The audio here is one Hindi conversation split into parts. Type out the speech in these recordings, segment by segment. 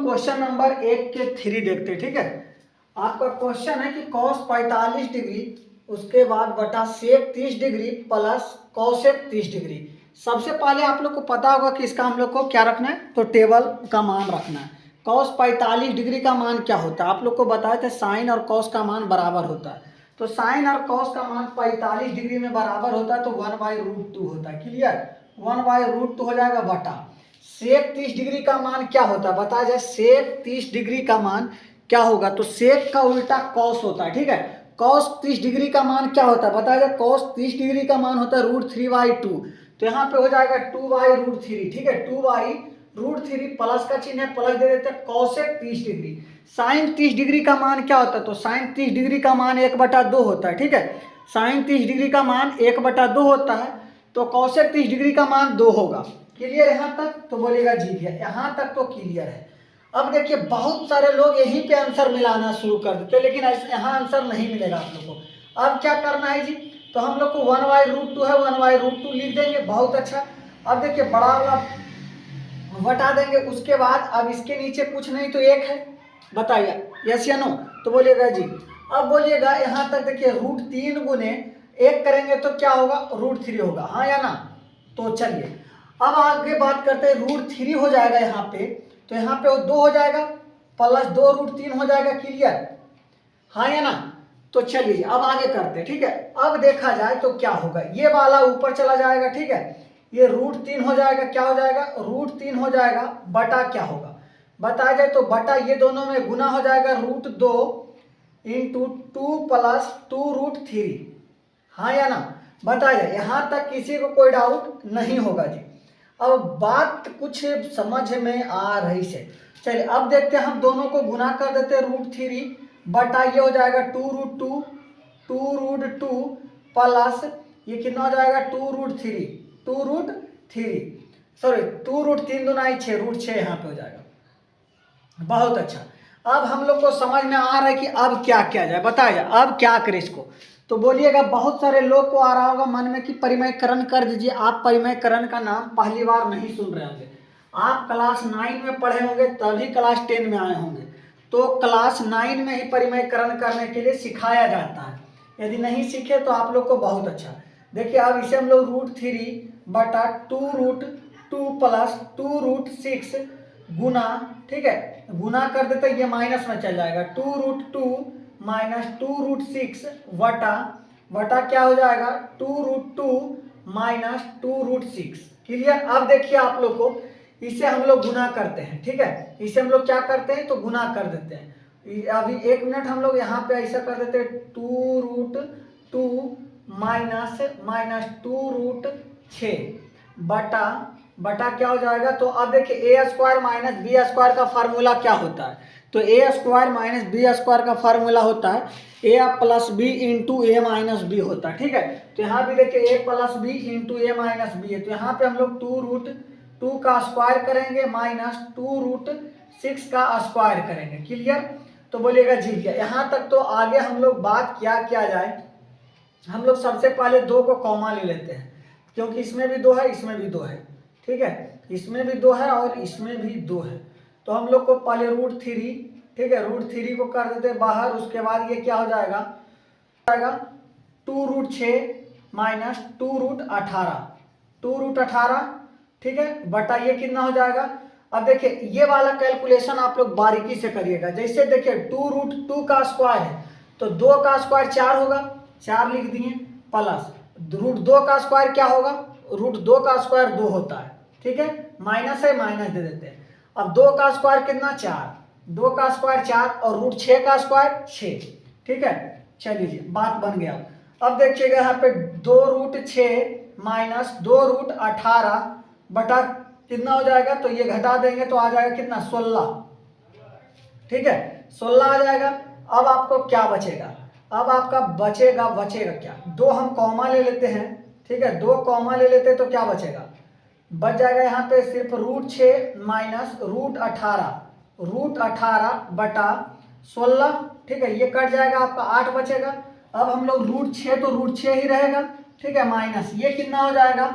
क्वेश्चन नंबर 1 के 3 देखते हैं। ठीक है, आपका क्वेश्चन है कि कॉस 45 डिग्री उसके बाद बटा सेक 30 डिग्री प्लस कॉसेक 30 डिग्री। सबसे पहले आप लोग को पता होगा कि इसका हम लोग को क्या रखना है, तो टेबल का मान रखना है। कॉस 45 डिग्री का मान क्या होता है, आप लोग को बताए थे साइन और कॉस का मान बराबर होता है। तो साइन और कॉस का मान 45 डिग्री में बराबर होता है, तो 1/√2 होता है। क्लियर, 1/√2 हो जाएगा बटा सेक 30 डिग्री का मान क्या होता है, बताया जाए सेक 30 डिग्री का मान क्या होगा, तो सेक का उल्टा कॉस होता है। ठीक है, कॉस 30 डिग्री का मान क्या होता है, बताया जाए कॉस 30 डिग्री का मान होता है √3/2। तो यहाँ पे हो जाएगा 2/√3। ठीक है, 2/√3 प्लस का चिन्ह है, प्लस दे देते हैं कॉसेक 30 डिग्री। साइन 30 डिग्री का मान क्या होता है, तो साइन 30 डिग्री का मान 1/2 होता है। ठीक है, साइन 30 डिग्री का मान 1/2 होता है, तो कॉसेक 30 डिग्री का मान 2 होगा। क्लियर यहाँ तक, तो बोलिएगा जी भैया यहाँ तक तो क्लियर है। अब देखिए बहुत सारे लोग यहीं पे आंसर मिलाना शुरू कर देते हैं, लेकिन यहाँ आंसर नहीं मिलेगा आप लोग को। अब क्या करना है जी, तो हम लोग को 1/√2 है, 1/√2 लिख देंगे। बहुत अच्छा। अब देखिए बड़ा वाला बटा देंगे, उसके बाद अब इसके नीचे कुछ नहीं तो 1 है। बताइए यस या नो, तो बोलिएगा जी। अब बोलिएगा यहाँ तक देखिए √3 गुने 1 करेंगे तो क्या होगा, √3 होगा, हाँ या ना। तो चलिए अब आगे बात करते हैं, √3 हो जाएगा यहाँ पे, तो यहाँ पे वो 2 हो जाएगा प्लस 2√3 हो जाएगा। क्लियर, हाँ या ना। तो चलिए अब आगे करते हैं। ठीक है, अब देखा जाए तो क्या होगा, ये वाला ऊपर चला जाएगा। ठीक है, ये √3 हो जाएगा, क्या हो जाएगा, √3 हो जाएगा बटा क्या होगा, बताया जाए तो बटा ये दोनों में गुना हो जाएगा √2 × 2 प्लस 2√3। हाँ या ना, बताया जाए। यहाँ तक किसी को कोई डाउट नहीं होगा जी। अब बात कुछ समझ में आ रही से, चलिए अब देखते हैं, हम दोनों को गुना कर देते हैं √3 बटा ये हो जाएगा 2√2 प्लस ये कितना हो जाएगा 2√3 सॉरी 2√3 दूना 6 √6 यहाँ पे हो जाएगा। बहुत अच्छा। अब हम लोग को समझ में आ रहा है कि अब क्या किया जाए, बताया जाए अब क्या करें इसको। तो बोलिएगा बहुत सारे लोग को आ रहा होगा मन में कि परिमेयकरण कर दीजिए। आप परिमेयकरण का नाम पहली बार नहीं सुन रहे होंगे, आप क्लास 9 में पढ़े होंगे तभी क्लास 10 में आए होंगे। तो क्लास 9 में ही परिमेयकरण करने के लिए सिखाया जाता है, यदि नहीं सीखे तो आप लोग को बहुत अच्छा। देखिए अब इसे हम लोग √3 बटा 2√2 प्लस 2√6 गुना, ठीक है गुना कर देते, ये माइनस में चल जाएगा 2√2 माइनस 2√6 बटा क्या हो जाएगा 2√2 माइनस 2√6। क्लियर। अब देखिए आप लोग को इसे हम लोग गुना करते हैं। ठीक है, इसे हम लोग क्या करते हैं, तो गुना कर देते हैं। अभी 1 मिनट हम लोग यहाँ पे ऐसा कर देते हैं 2√2 माइनस 2√6 बटा क्या हो जाएगा, तो अब देखिए a² माइनस b² का फार्मूला क्या होता है, तो a² माइनस b² का फार्मूला होता है a plus b into a minus b होता है। ठीक है, तो यहाँ भी देखिए a plus b into a minus b है, तो यहाँ पे हम लोग 2√2 का स्क्वायर करेंगे माइनस 2√6 का स्क्वायर करेंगे। क्लियर, तो बोलिएगा जी क्या। यहाँ तक तो आगे हम लोग बात क्या किया जाए, हम लोग सबसे पहले 2 को कॉमा ले लेते हैं, क्योंकि इसमें भी 2 है इसमें भी 2 है। ठीक है, इसमें भी 2 है और इसमें भी 2 है, तो हम लोग को पहले √3, ठीक है √3 को कर देते हैं बाहर। उसके बाद ये क्या हो जाएगा 2√6 माइनस 2√18 ठीक है बटा ये कितना हो जाएगा। अब देखिए ये वाला कैलकुलेशन आप लोग बारीकी से करिएगा। जैसे देखिए 2√2 का स्क्वायर है तो 2 का स्क्वायर 4 होगा, 4 लिख दिए, प्लस √2 का स्क्वायर क्या होगा, √2 का स्क्वायर 2 होता है। ठीक है, माइनस है माइनस दे देते हैं। अब 2 का स्क्वायर कितना 4, 2 का स्क्वायर 4 और √6 का स्क्वायर 6। ठीक है, चलिए बात बन गया। अब देखिएगा यहाँ पे 2√6 माइनस 2√18 बटा कितना हो जाएगा, तो ये घटा देंगे तो आ जाएगा कितना 16। ठीक है 16 आ जाएगा। अब आपको क्या बचेगा, अब आपका बचेगा क्या, 2 हम कॉमा ले लेते हैं। ठीक है 2 कॉमा ले लेते हैं तो क्या बचेगा, बच जाएगा यहाँ पे सिर्फ √6 माइनस √18 बटा 16। ठीक है ये कट जाएगा, आपका 8 बचेगा। अब हम लोग √6 तो √6 ही रहेगा। ठीक है माइनस ये कितना हो जाएगा,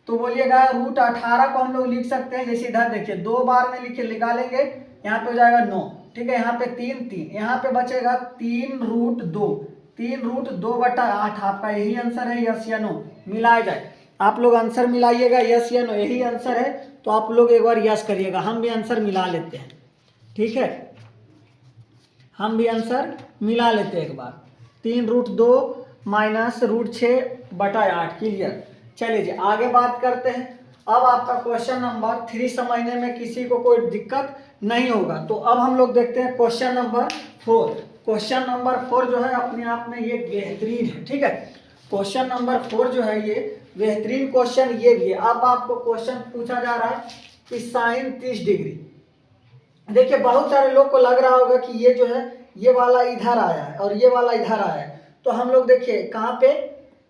तो बोलिएगा √18 को हम लोग लिख सकते हैं, जैसे इधर देखिए 2 बार में लिखे निकालेंगे यहाँ पे हो जाएगा 9, ठीक है। यहाँ पे 3 3, यहाँ पे बचेगा 3√2, 3√2/8। आपका यही आंसर है, यस या नो? मिलाया जाए, आप लोग आंसर मिलाइएगा, यस या नो? यही आंसर है तो आप लोग एक बार यस करिएगा, हम भी आंसर मिला लेते हैं, ठीक है। हम भी आंसर मिला लेते हैं एक बार। 3√2 माइनस √6/8, क्लियर। चलिए जी आगे बात करते हैं। अब आपका क्वेश्चन नंबर 3 समझने में किसी को कोई दिक्कत नहीं होगा। तो अब हम लोग देखते हैं क्वेश्चन नंबर 4। क्वेश्चन नंबर 4 जो है अपने आप में ये बेहतरीन है, ठीक है। क्वेश्चन नंबर 4 जो है ये बेहतरीन क्वेश्चन ये भी है। अब आपको क्वेश्चन पूछा जा रहा है कि साइन 30 डिग्री। देखिए बहुत सारे लोग को लग रहा होगा कि ये जो है ये वाला इधर आया है और ये वाला इधर आया है। तो हम लोग देखिए कहाँ पे,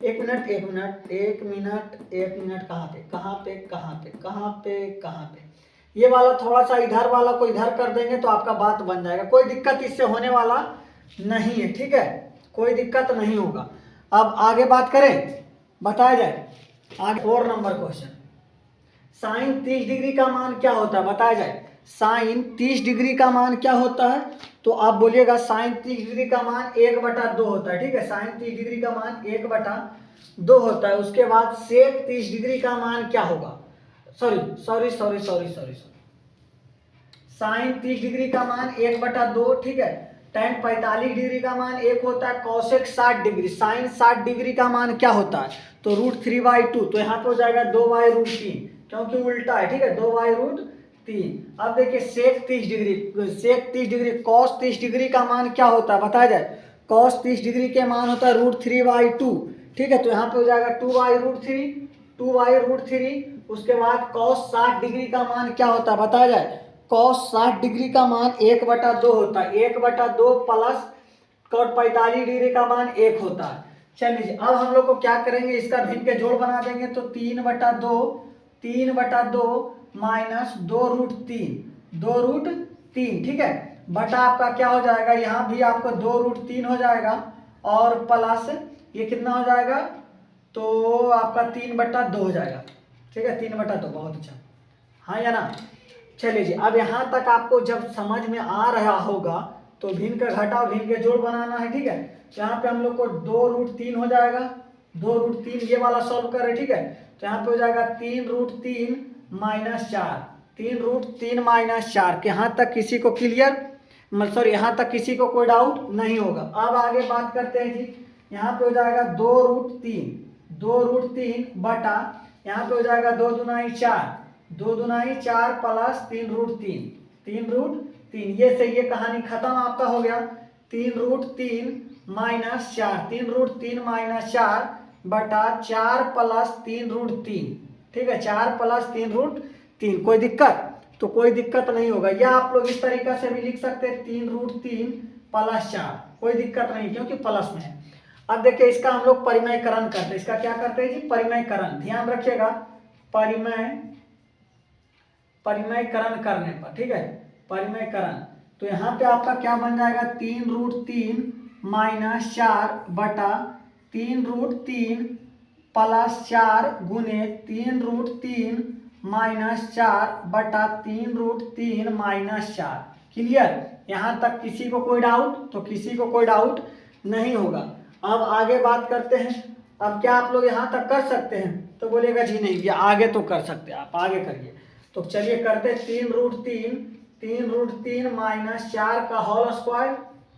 एक मिनट एक मिनट एक मिनट एक मिनट, कहाँ पे कहाँ पे कहाँ पे कहाँ पे कहाँ पे, ये वाला थोड़ा सा इधर वाला को इधर कर देंगे तो आपका बात बन जाएगा। कोई दिक्कत इससे होने वाला नहीं है, ठीक है, कोई दिक्कत नहीं होगा। अब आगे बात करें, बताया जाए आगे 4 नंबर क्वेश्चन। साइन 30 डिग्री का मान क्या होता है, बताया जाए। साइन 30 डिग्री का मान क्या होता है? तो आप बोलिएगा साइन 30 डिग्री का मान 1/2 होता है, ठीक है। साइन 30 डिग्री का मान 1/2 होता है। उसके बाद सेक 30 डिग्री का मान क्या होगा? Sorry sorry sorry sorry sorry sine 30 degree का मान 1/2, ठीक है। tan 45 डिग्री का मान 1 होता है। कॉसेक 60 डिग्री, साइन 60 डिग्री का मान क्या होता है? तो √3/2, तो यहाँ पे हो जाएगा 2/√3, क्योंकि उल्टा है, ठीक है, 2/√3। अब देखिए सेक 30 डिग्री, सेक 30 डिग्री, कॉस 30 डिग्री का मान क्या होता है, बताया जाए। कॉस 30 डिग्री के मान होता है √3/2, ठीक है। तो यहाँ पे हो जाएगा 2/√3, 2/√3। उसके बाद कॉस 60 डिग्री का मान क्या होता है, बताया जाए। कॉस 60 डिग्री का मान 1/2 होता है। 1/2 प्लस कॉट 45 डिग्री का मान 1 होता है। चलिए अब हम लोग को क्या करेंगे, इसका भिन्न के जोड़ बना देंगे। तो 3/2, 3/2 माइनस 2√3, 2√3, ठीक है। बटा आपका क्या हो जाएगा, यहाँ भी आपको 2√3 हो जाएगा और प्लस ये कितना हो जाएगा, तो आपका 3/2 हो जाएगा, ठीक है। 3/2, बहुत अच्छा, हाँ या ना? चलिए जी अब यहाँ तक आपको जब समझ में आ रहा होगा तो भिन्न का घटाव भिन्न के जोड़ बनाना है, ठीक है। तो यहाँ पे हम लोग को 2√3 हो जाएगा, 2√3 ये वाला सॉल्व कर रहे, ठीक है। तो यहाँ पे हो जाएगा 3√3 माइनस 4, 3√3 माइनस 4। यहाँ तक किसी को क्लियर, सॉरी यहाँ तक किसी को कोई डाउट नहीं होगा। अब आगे बात करते हैं जी। यहाँ पे हो जाएगा 2√3, 2√3 बटा यहाँ पे हो जाएगा 2 दूनाई 4, 2 दूनाई 4 प्लस 3√3, 3√3। ये से ये कहानी खत्म आपका हो गया। 3√3 माइनस 4, 3√3 माइनस 4 बटा 4 प्लस 3√3, ठीक है। 4 प्लस 3√3, कोई दिक्कत? तो कोई दिक्कत नहीं होगा। या आप लोग इस तरीका से भी लिख सकते हैं 3√3 प्लस 4, कोई दिक्कत नहीं क्योंकि प्लस में है। अब देखिए इसका हम लोग परिमयकरण करते हैं। इसका क्या करते हैं जी, परिमयकरण। ध्यान रखिएगा, परिमयकरण करने पर, ठीक है, परिमयकरण। तो यहाँ पे आपका क्या बन जाएगा, 3√3 माइनस 4 बटा 3√3 प्लस 4 गुने 3√3 माइनस 4 बटा 3√3 माइनस 4। क्लियर? यहाँ तक किसी को कोई डाउट? तो किसी को कोई डाउट नहीं होगा। अब आगे बात करते हैं। अब क्या आप लोग यहाँ तक कर सकते हैं? तो बोलेगा जी नहीं, ये आगे तो कर सकते हैं, आप आगे करिए। तो चलिए करते हैं 3√3 माइनस 4 का होल स्क्वायर,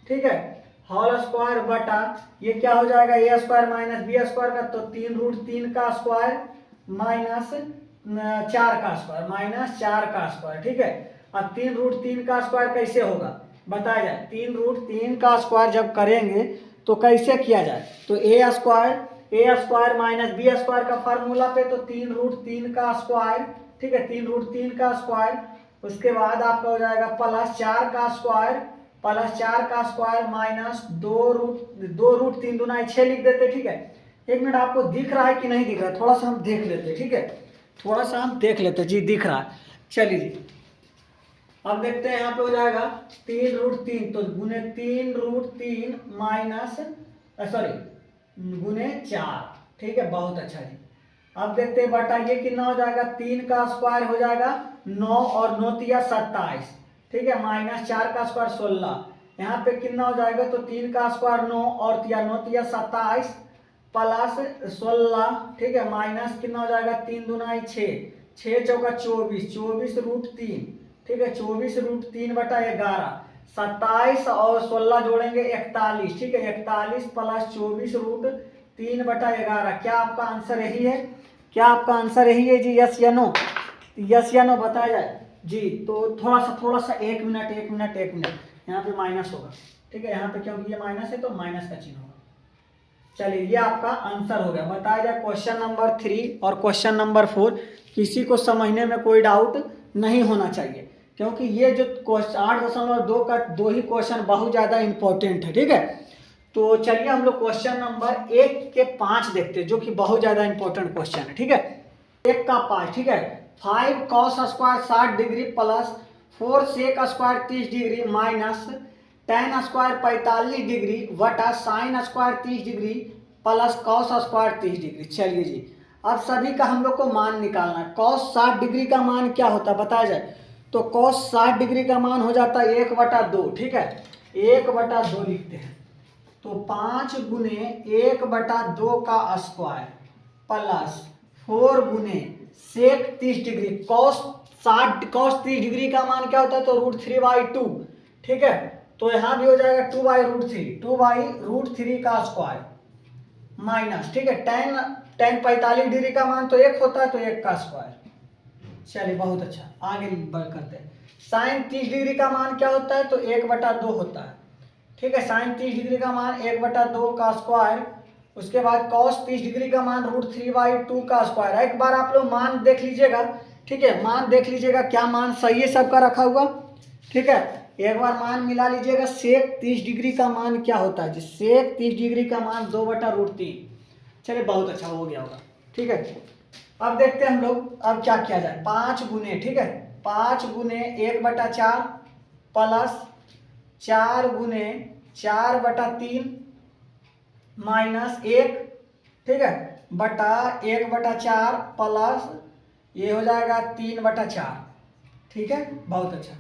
ठीक है, होल स्क्वायर बटा ये क्या हो जाएगा, ए स्क्वायर माइनस बी स्क्वायर का। तो 3√3 का स्क्वायर माइनस 4 का स्क्वायर, माइनस 4 का स्क्वायर, ठीक है। अब 3√3 का स्क्वायर कैसे होगा, बताया जाए। 3√3 का स्क्वायर जब करेंगे तो कैसे किया जाए, तो ए स्क्वायर माइनस बी स्क्वायर का फार्मूला पे, तो 3√3 का स्क्वायर, ठीक है, 3√3 का स्क्वायर। उसके बाद आपका हो जाएगा प्लस 4 का स्क्वायर, प्लस 4 का स्क्वायर माइनस 2√3 दूना 6 लिख देते, ठीक है। एक मिनट, आपको दिख रहा है कि नहीं दिख रहा है, थोड़ा सा हम देख लेते, ठीक है, थोड़ा सा हम देख लेते जी, दिख रहा है। चलिए जी अब देखते हैं, यहाँ पे हो जाएगा 3√3, तो गुने 3√3 माइनस सॉरी गुने 4, ठीक है, बहुत अच्छा जी। अब देखते हैं बटा ये कितना हो जाएगा, 3 का स्क्वायर हो जाएगा 9 और 9 तिया 27, ठीक है, माइनस 4 का स्क्वायर 16, यहाँ पे कितना हो जाएगा, तो 3 का स्क्वायर 9 और 9 तिया 27 प्लस 16, ठीक है, माइनस कितना हो जाएगा, 3 दूना 6, 6 चौका 24, 24 रूट 3, ठीक है, 24 रूट 3 बटा 11, 27 और 16 जोड़ेंगे 41, ठीक है, 41 प्लस 24 रूट 3 बटा 11। क्या आपका आंसर यही है? क्या आपका आंसर यही है जी? यस या नो? यस या नो बताया जाए जी। तो थोड़ा सा एक मिनट यहाँ पे माइनस होगा, ठीक है, यहाँ पे क्योंकि ये माइनस है तो माइनस का चिन्ह होगा। चलिए ये आपका आंसर हो गया। बताया जाए क्वेश्चन नंबर 3 और क्वेश्चन नंबर 4 किसी को समझने में कोई डाउट नहीं होना चाहिए, क्योंकि ये जो 8.2 का 2 ही क्वेश्चन बहुत ज़्यादा इंपॉर्टेंट है, ठीक है। तो चलिए हम लोग क्वेश्चन नंबर 1 के 5 देखते हैं, जो कि बहुत ज़्यादा इंपॉर्टेंट क्वेश्चन है, ठीक है। 1 का 5, ठीक है, 5 cos square 60 degree plus 4 sec square 30 degree minus tan square 45 degree वटा sine square 30 degree plus cos square 30 degree. चलिए जी, अब सभी का हम लोग को मान निकालना है। कॉस 60 डिग्री का मान क्या होता है बताया जाए, तो कॉस 60 डिग्री का मान हो जाता है 1/2, ठीक है, 1/2 लिखते हैं। तो 5 गुने 1/2 का स्क्वायर प्लस 4 गुने सेक 30 डिग्री। कॉस 30 डिग्री का मान क्या होता है, तो √3/2, ठीक है। तो यहाँ भी हो जाएगा 2/√3 का स्क्वायर माइनस, ठीक है, tan 45 डिग्री का मान तो 1 होता है, तो 1 का स्क्वायर। चलिए बहुत अच्छा, आगे बढ़ करते हैं। साइन 30 डिग्री का मान क्या होता है, तो 1/2 होता है, ठीक है, साइन 30 डिग्री का मान 1/2 का स्क्वायर। उसके बाद कॉस 30 डिग्री का मान √3/2 का स्क्वायर। एक बार आप लोग मान देख लीजिएगा, ठीक है, मान देख लीजिएगा क्या मान सही है सबका रखा हुआ, ठीक है। एक बार मान मिला लीजिएगा। सेक 30 डिग्री का मान क्या होता है जी, सेक 30 डिग्री का मान 2/√3। चलिए बहुत अच्छा हो गया होगा, ठीक है। अब देखते हैं हम लोग अब क्या किया जाए। 5 गुने, ठीक है, 5 गुने 1/4 प्लस 4 गुने 4/3 माइनस 1, ठीक है, बटा 1/4 प्लस ये हो जाएगा 3/4, ठीक है, बहुत अच्छा।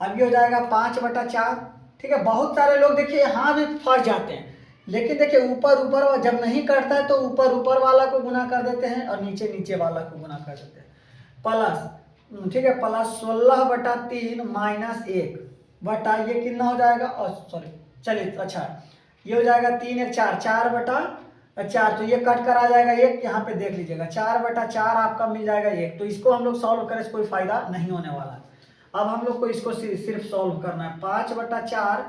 अब ये हो जाएगा 5/4, ठीक है। बहुत सारे लोग देखिए यहाँ भी फंस जाते हैं, लेकिन देखिए ऊपर जब नहीं करता है तो ऊपर वाला को गुना कर देते हैं और नीचे वाला को गुना कर देते हैं। प्लस, ठीक है, प्लस 16/3 माइनस 1 बटा ये कितना हो जाएगा, और सॉरी, चलिए अच्छा, ये हो जाएगा 3 1 4, 4/4, तो ये कट कर आ जाएगा 1, यहाँ पे देख लीजिएगा 4/4 आपका मिल जाएगा 1। तो इसको हम लोग सॉल्व करें, कोई फायदा नहीं होने वाला है। अब हम लोग को इसको सिर्फ सॉल्व करना है। 5/4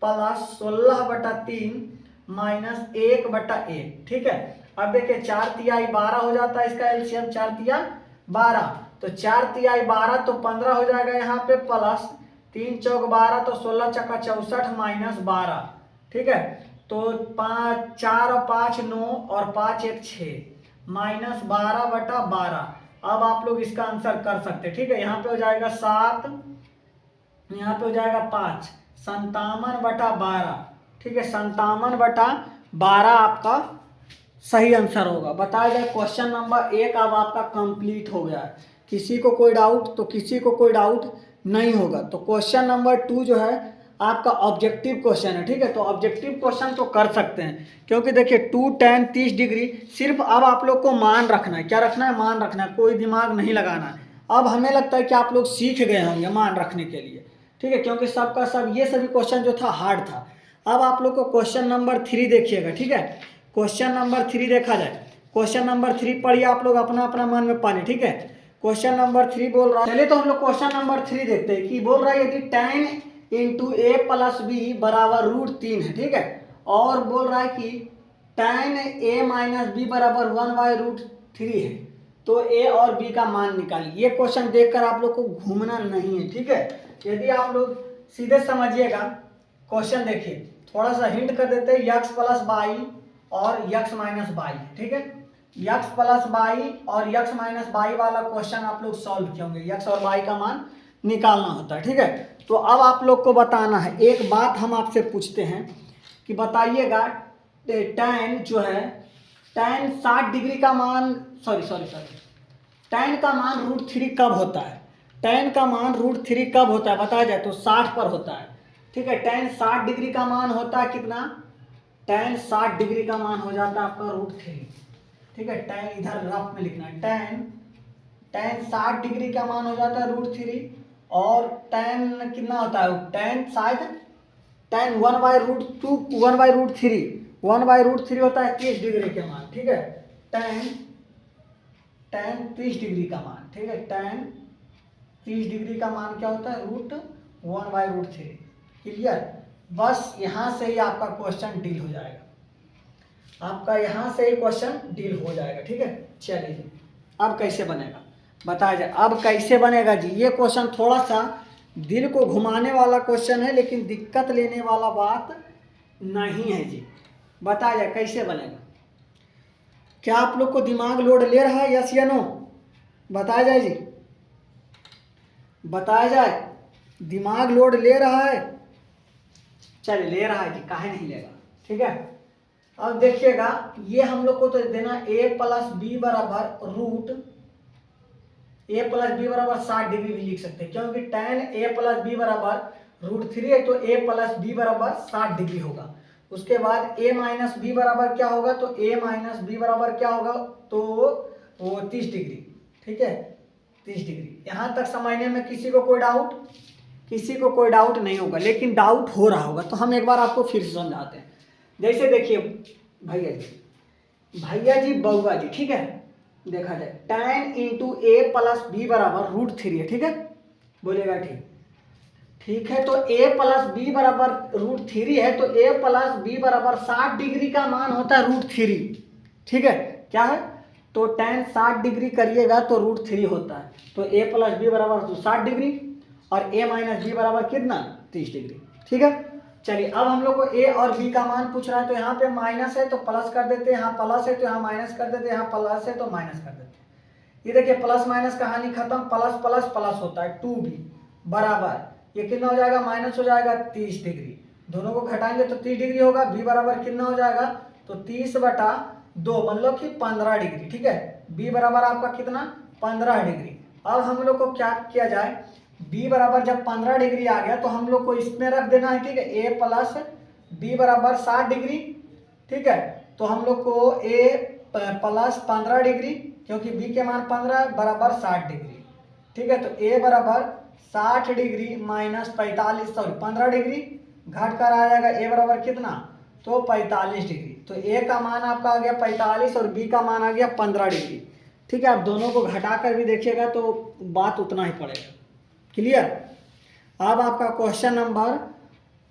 प्लस 16/3 माइनस 1/1, ठीक है। अब देखिए 4 तिहाई 12 हो जाता है, इसका एलसीएम 4 तिहाई 12, तो 4 तिहाई 12 तो 15 हो जाएगा यहाँ पे, प्लस 3 चौक 12 तो 16 चक्का 64 माइनस 12, ठीक है। तो 4 और 5 9 और 5 1 6 माइनस 12/12। अब आप लोग इसका आंसर कर सकते हैं, ठीक है। यहाँ पे हो जाएगा 7, यहाँ पे हो जाएगा 5, 57/12, ठीक है, 57/12 आपका सही आंसर होगा। बताया जाए क्वेश्चन नंबर 1 अब आपका कंप्लीट हो गया है। किसी को कोई डाउट, तो किसी को कोई डाउट नहीं होगा। तो क्वेश्चन नंबर 2 जो है आपका ऑब्जेक्टिव क्वेश्चन है, ठीक है। तो ऑब्जेक्टिव क्वेश्चन तो कर सकते हैं, क्योंकि देखिए 2 tan 30 डिग्री, सिर्फ अब आप लोग को मान रखना है। क्या रखना है? मान रखना है, कोई दिमाग नहीं लगाना है। अब हमें लगता है कि आप लोग सीख गए होंगे मान रखने के लिए, ठीक है, क्योंकि सबका सब ये सभी क्वेश्चन जो था हार्ड था। अब आप लोग को क्वेश्चन नंबर 3 देखिएगा, ठीक है। क्वेश्चन नंबर 3 देखा जाए, क्वेश्चन नंबर 3 पढ़िए आप लोग अपना अपना मन में पाले, ठीक है। क्वेश्चन नंबर 3 बोल रहा है, चलिए तो हम लोग क्वेश्चन नंबर 3 देखते हैं कि बोल रहा है यदि tan इंटू ए प्लस बी बराबर √3 है, ठीक है, और बोल रहा है कि tan ए माइनस बी बराबर 1/√3 है, तो ए और बी का मान निकालिए। ये क्वेश्चन देखकर आप लोग को घूमना नहीं है, ठीक है। यदि आप लोग सीधे समझिएगा क्वेश्चन, देखिए थोड़ा सा हिंट कर देते हैं, x प्लस वाई और x माइनस वाई, ठीक है। x प्लस वाई और x माइनस वाई वाला क्वेश्चन आप लोग सॉल्व किए होंगे, x और y का मान निकालना होता है, ठीक है। तो अब आप लोग को बताना है, एक बात हम आपसे पूछते हैं कि बताइएगा tan जो है, tan 60 डिग्री का मान, सॉरी tan का मान √3 कब होता है? tan का मान √3 कब होता है बताया जाए तो 60 पर होता है, ठीक है। tan 60 डिग्री का मान होता है कितना, tan 60 डिग्री का मान हो जाता है आपका √3, ठीक है। tan इधर रफ में लिखना है, tan 60 डिग्री का मान हो जाता है √3, और tan कितना होता है, tan शायद tan 1/√2 1/√3 1/√3 होता है 30 डिग्री के मान, ठीक है। tan 30 डिग्री का मान, ठीक है। tan 30 डिग्री का मान क्या होता है, √1/√3। क्लियर। बस यहाँ से ही आपका क्वेश्चन डील हो जाएगा, आपका यहाँ से ही क्वेश्चन डील हो जाएगा, ठीक है। चलिए जी, अब कैसे बनेगा बताया जाए। अब कैसे बनेगा जी, ये क्वेश्चन थोड़ा सा दिल को घुमाने वाला क्वेश्चन है, लेकिन दिक्कत लेने वाला बात नहीं है जी। बताया जाए कैसे बनेगा। क्या आप लोग को दिमाग लोड ले रहा है, यस या नो, बताया जाए जी, बताया जाए। दिमाग लोड ले रहा है, चलिए ले रहा है जी, काहे नहीं लेगा, ठीक है। अब देखिएगा, ये हम लोग को तो देना a + b बराबर √a + b 60 डिग्री भी लिख सकते हैं, क्योंकि tan a + b बराबर √3 है, तो a + b बराबर 60 डिग्री होगा। उसके बाद a - b बराबर क्या होगा, तो a - b बराबर क्या होगा, तो वो 30 डिग्री, ठीक है, 30 डिग्री। यहाँ तक समझने में किसी को कोई डाउट, किसी को कोई डाउट नहीं होगा, लेकिन डाउट हो रहा होगा, तो हम एक बार आपको फिर से समझाते हैं। जैसे देखिए भैया जी बउआ जी, ठीक है, देखा जाए tan × a + b बराबर √3 है, ठीक है, बोलेगा ठीक, ठीक है। तो a + b बराबर √3 है, तो a + b बराबर 60 डिग्री का मान होता है √3, ठीक है। क्या है, तो tan 60 डिग्री करिएगा तो √3 होता है, तो a + b बराबर तो 60 डिग्री, और a - b बराबर कितना, 30 डिग्री, ठीक है। चलिए अब हम लोग को a और b का मान पूछ रहा है, तो यहाँ पे माइनस है तो प्लस कर देते हैं, यहाँ प्लस है तो यहाँ माइनस कर देते हैं, यहाँ प्लस है तो माइनस कर देते हैं। ये देखिए प्लस माइनस कहानी खत्म, प्लस प्लस प्लस होता है 2b बराबर, ये कितना हो जाएगा, माइनस हो जाएगा 30 डिग्री। दोनों को घटाएंगे तो 30 डिग्री होगा, b बराबर कितना हो जाएगा, तो 30/2 मतलब कि 15 डिग्री, ठीक है। b बराबर आपका कितना, 15 डिग्री। अब हम लोग को क्या किया जाए, b बराबर जब 15 डिग्री आ गया तो हम लोग को इसमें रख देना है, ठीक है। a + b बराबर 60 डिग्री, ठीक है। तो हम लोग को a + 15 डिग्री, क्योंकि b के मान 15 बराबर 60 डिग्री, ठीक है। तो a बराबर 60 डिग्री - 45 सॉरी 15 डिग्री घट कर आ जाएगा, a बराबर कितना, तो 45 डिग्री। तो a का मान आपका आ गया 45 और b का मान आ गया 15 डिग्री, ठीक है। आप दोनों को घटा कर भी देखिएगा तो बात उतना ही पड़ेगा। क्लियर। अब आपका क्वेश्चन नंबर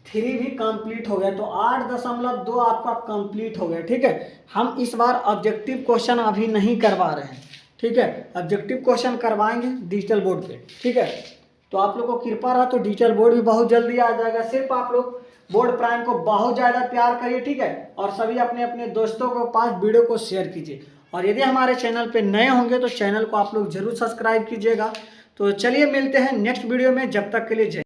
3 भी कंप्लीट हो गया, तो 8.2 आपका कंप्लीट हो गया, ठीक है। हम इस बार ऑब्जेक्टिव क्वेश्चन अभी नहीं करवा रहे हैं, ठीक है। ऑब्जेक्टिव क्वेश्चन करवाएंगे डिजिटल बोर्ड पे, ठीक है। तो आप लोग को कृपा रहा तो डिजिटल बोर्ड भी बहुत जल्दी आ जाएगा। सिर्फ आप लोग बोर्ड प्राइम को बहुत ज़्यादा प्यार करिए, ठीक है, और सभी अपने अपने दोस्तों को पास वीडियो को शेयर कीजिए। और यदि हमारे चैनल पे नए होंगे तो चैनल को आप लोग जरूर सब्सक्राइब कीजिएगा। तो चलिए मिलते हैं नेक्स्ट वीडियो में, जब तक के लिए जय।